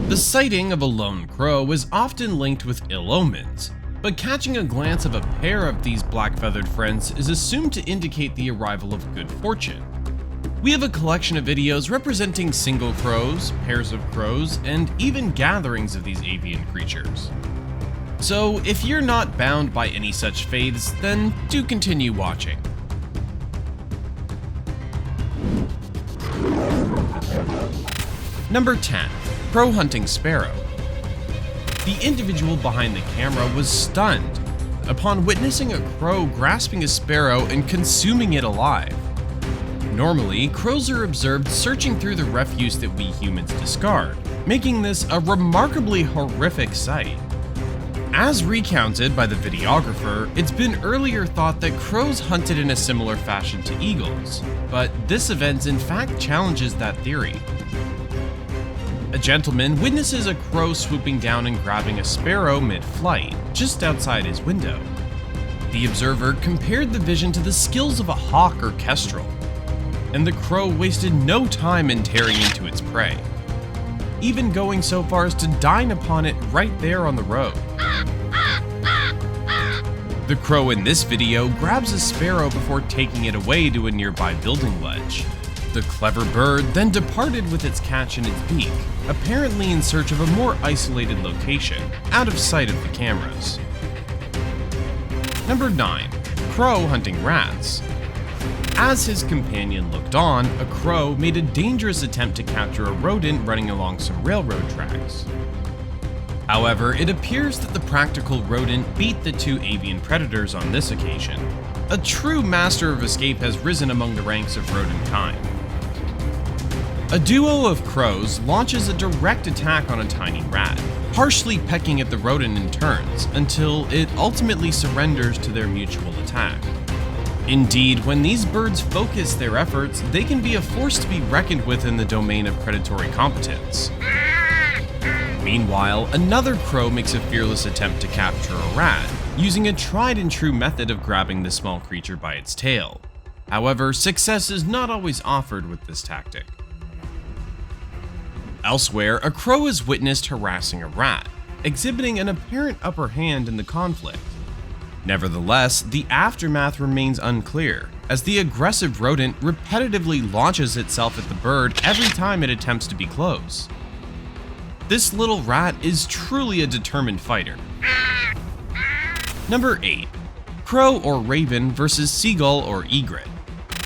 The sighting of a lone crow is often linked with ill omens, but catching a glance of a pair of these black-feathered friends is assumed to indicate the arrival of good fortune. We have a collection of videos representing single crows, pairs of crows, and even gatherings of these avian creatures. So if you're not bound by any such faiths, then do continue watching. Number 10. Crow hunting sparrow. The individual behind the camera was stunned upon witnessing a crow grasping a sparrow and consuming it alive. Normally, crows are observed searching through the refuse that we humans discard, making this a remarkably horrific sight. As recounted by the videographer, it's been earlier thought that crows hunted in a similar fashion to eagles, but this event in fact challenges that theory. A gentleman witnesses a crow swooping down and grabbing a sparrow mid-flight, just outside his window. The observer compared the vision to the skills of a hawk or kestrel, and the crow wasted no time in tearing into its prey, even going so far as to dine upon it right there on the road. The crow in this video grabs a sparrow before taking it away to a nearby building ledge. The clever bird then departed with its catch in its beak, apparently in search of a more isolated location, out of sight of the cameras. Number 9. Crow hunting rats. As his companion looked on, a crow made a dangerous attempt to capture a rodent running along some railroad tracks. However, it appears that the practical rodent beat the two avian predators on this occasion. A true master of escape has risen among the ranks of rodent kind. A duo of crows launches a direct attack on a tiny rat, harshly pecking at the rodent in turns until it ultimately surrenders to their mutual attack. Indeed, when these birds focus their efforts, they can be a force to be reckoned with in the domain of predatory competence. Meanwhile, another crow makes a fearless attempt to capture a rat, using a tried-and-true method of grabbing the small creature by its tail. However, success is not always offered with this tactic. Elsewhere, a crow is witnessed harassing a rat, exhibiting an apparent upper hand in the conflict. Nevertheless, the aftermath remains unclear, as the aggressive rodent repetitively launches itself at the bird every time it attempts to be close. This little rat is truly a determined fighter. Number 8. Crow or raven versus seagull or egret.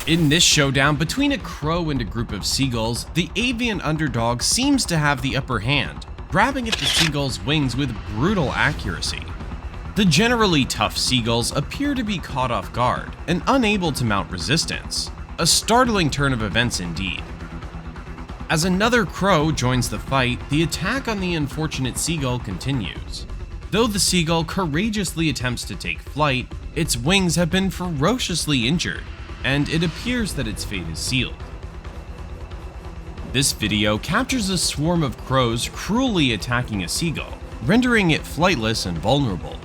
In this showdown between a crow and a group of seagulls, the avian underdog seems to have the upper hand, grabbing at the seagull's wings with brutal accuracy. The generally tough seagulls appear to be caught off guard and unable to mount resistance, a startling turn of events indeed. As another crow joins the fight, the attack on the unfortunate seagull continues. Though the seagull courageously attempts to take flight, its wings have been ferociously injured, and it appears that its fate is sealed. This video captures a swarm of crows cruelly attacking a seagull, rendering it flightless and vulnerable.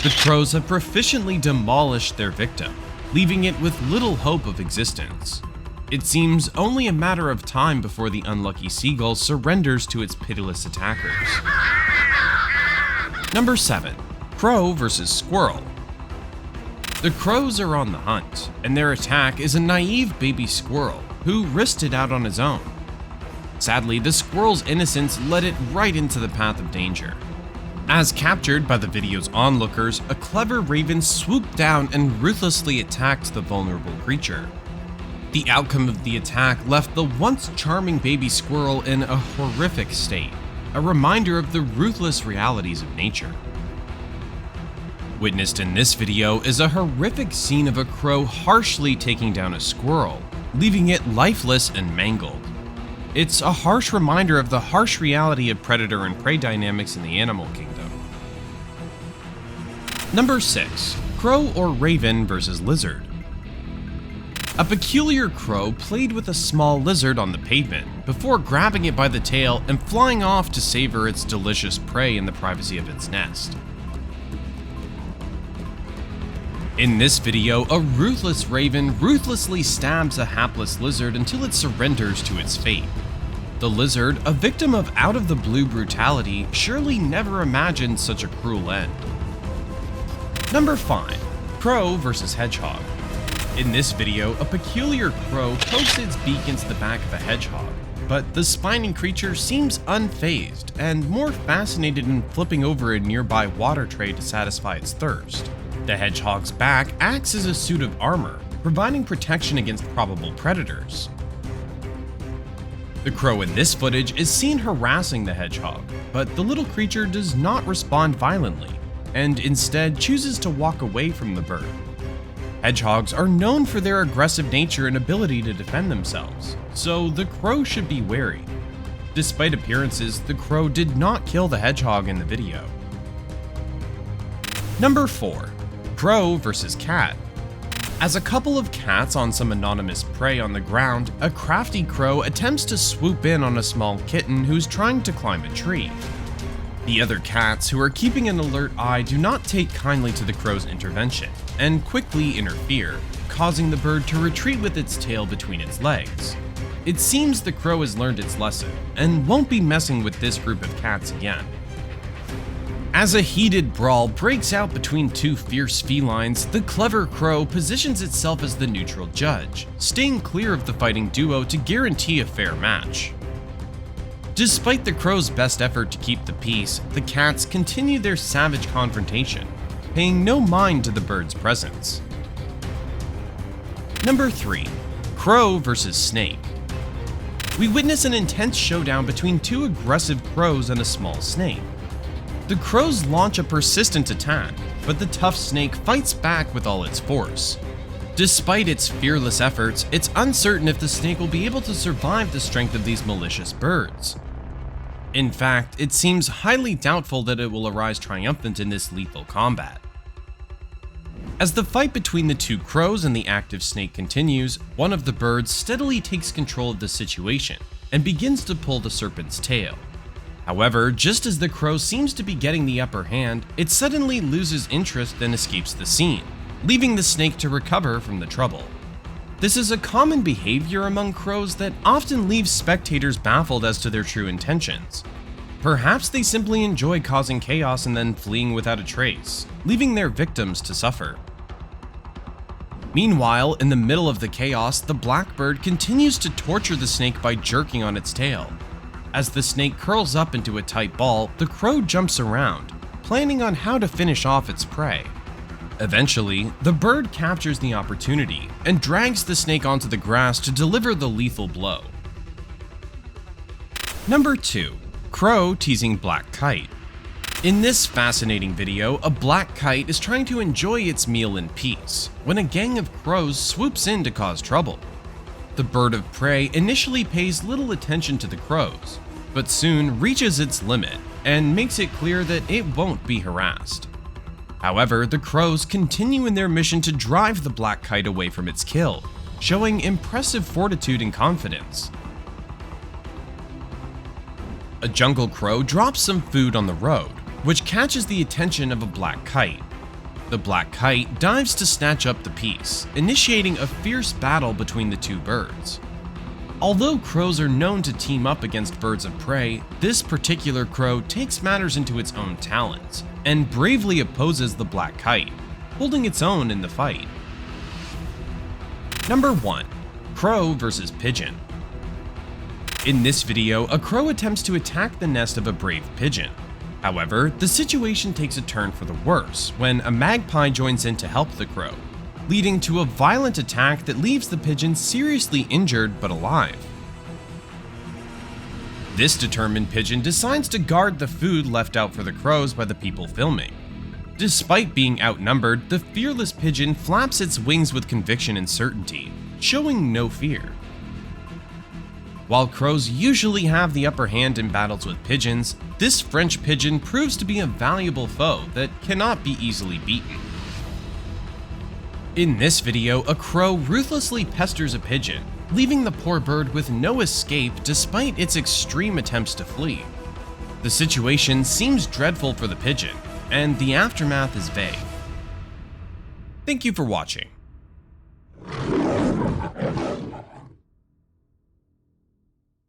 The crows have proficiently demolished their victim, leaving it with little hope of existence. It seems only a matter of time before the unlucky seagull surrenders to its pitiless attackers. Number 7. Crow versus squirrel. The crows are on the hunt, and their attack is a naive baby squirrel who risked it out on his own. Sadly, the squirrel's innocence led it right into the path of danger. As captured by the video's onlookers, a clever raven swooped down and ruthlessly attacked the vulnerable creature. The outcome of the attack left the once charming baby squirrel in a horrific state, a reminder of the ruthless realities of nature. Witnessed in this video is a horrific scene of a crow harshly taking down a squirrel, leaving it lifeless and mangled. It's a harsh reminder of the harsh reality of predator and prey dynamics in the animal kingdom. Number 6. Crow or raven versus lizard. A peculiar crow played with a small lizard on the pavement before grabbing it by the tail and flying off to savor its delicious prey in the privacy of its nest. In this video, a ruthless raven ruthlessly stabs a hapless lizard until it surrenders to its fate. The lizard, a victim of out-of-the-blue brutality, surely never imagined such a cruel end. Number 5. Crow vs. Hedgehog. In this video, a peculiar crow pokes its beak into the back of a hedgehog, but the spiny creature seems unfazed and more fascinated in flipping over a nearby water tray to satisfy its thirst. The hedgehog's back acts as a suit of armor, providing protection against probable predators. The crow in this footage is seen harassing the hedgehog, but the little creature does not respond violently, and instead chooses to walk away from the bird. Hedgehogs are known for their aggressive nature and ability to defend themselves, so the crow should be wary. Despite appearances, the crow did not kill the hedgehog in the video. Number 4. Crow vs. Cat. As a couple of cats on some anonymous prey on the ground, a crafty crow attempts to swoop in on a small kitten who's trying to climb a tree. The other cats, who are keeping an alert eye, do not take kindly to the crow's intervention and quickly interfere, causing the bird to retreat with its tail between its legs. It seems the crow has learned its lesson and won't be messing with this group of cats again. As a heated brawl breaks out between two fierce felines, the clever crow positions itself as the neutral judge, staying clear of the fighting duo to guarantee a fair match. Despite the crow's best effort to keep the peace, the cats continue their savage confrontation, paying no mind to the bird's presence. Number 3. Crow vs. Snake. We witness an intense showdown between two aggressive crows and a small snake. The crows launch a persistent attack, but the tough snake fights back with all its force. Despite its fearless efforts, it's uncertain if the snake will be able to survive the strength of these malicious birds. In fact, it seems highly doubtful that it will arise triumphant in this lethal combat. As the fight between the two crows and the active snake continues, one of the birds steadily takes control of the situation and begins to pull the serpent's tail. However, just as the crow seems to be getting the upper hand, it suddenly loses interest and escapes the scene, leaving the snake to recover from the trouble. This is a common behavior among crows that often leaves spectators baffled as to their true intentions. Perhaps they simply enjoy causing chaos and then fleeing without a trace, leaving their victims to suffer. Meanwhile, in the middle of the chaos, the blackbird continues to torture the snake by jerking on its tail. As the snake curls up into a tight ball, the crow jumps around, planning on how to finish off its prey. Eventually, the bird captures the opportunity and drags the snake onto the grass to deliver the lethal blow. Number 2. Crow teasing black kite. In this fascinating video, a black kite is trying to enjoy its meal in peace when a gang of crows swoops in to cause trouble. The bird of prey initially pays little attention to the crows, but soon reaches its limit and makes it clear that it won't be harassed. However, the crows continue in their mission to drive the black kite away from its kill, showing impressive fortitude and confidence. A jungle crow drops some food on the road, which catches the attention of a black kite. The black kite dives to snatch up the piece, initiating a fierce battle between the two birds. Although crows are known to team up against birds of prey, this particular crow takes matters into its own talons and bravely opposes the black kite, holding its own in the fight. Number 1. Crow vs. Pigeon. In this video, a crow attempts to attack the nest of a brave pigeon. However, the situation takes a turn for the worse when a magpie joins in to help the crow, leading to a violent attack that leaves the pigeon seriously injured but alive. This determined pigeon decides to guard the food left out for the crows by the people filming. Despite being outnumbered, the fearless pigeon flaps its wings with conviction and certainty, showing no fear. While crows usually have the upper hand in battles with pigeons, this French pigeon proves to be a valuable foe that cannot be easily beaten. In this video, a crow ruthlessly pesters a pigeon, leaving the poor bird with no escape despite its extreme attempts to flee. The situation seems dreadful for the pigeon, and the aftermath is vague. Thank you for watching.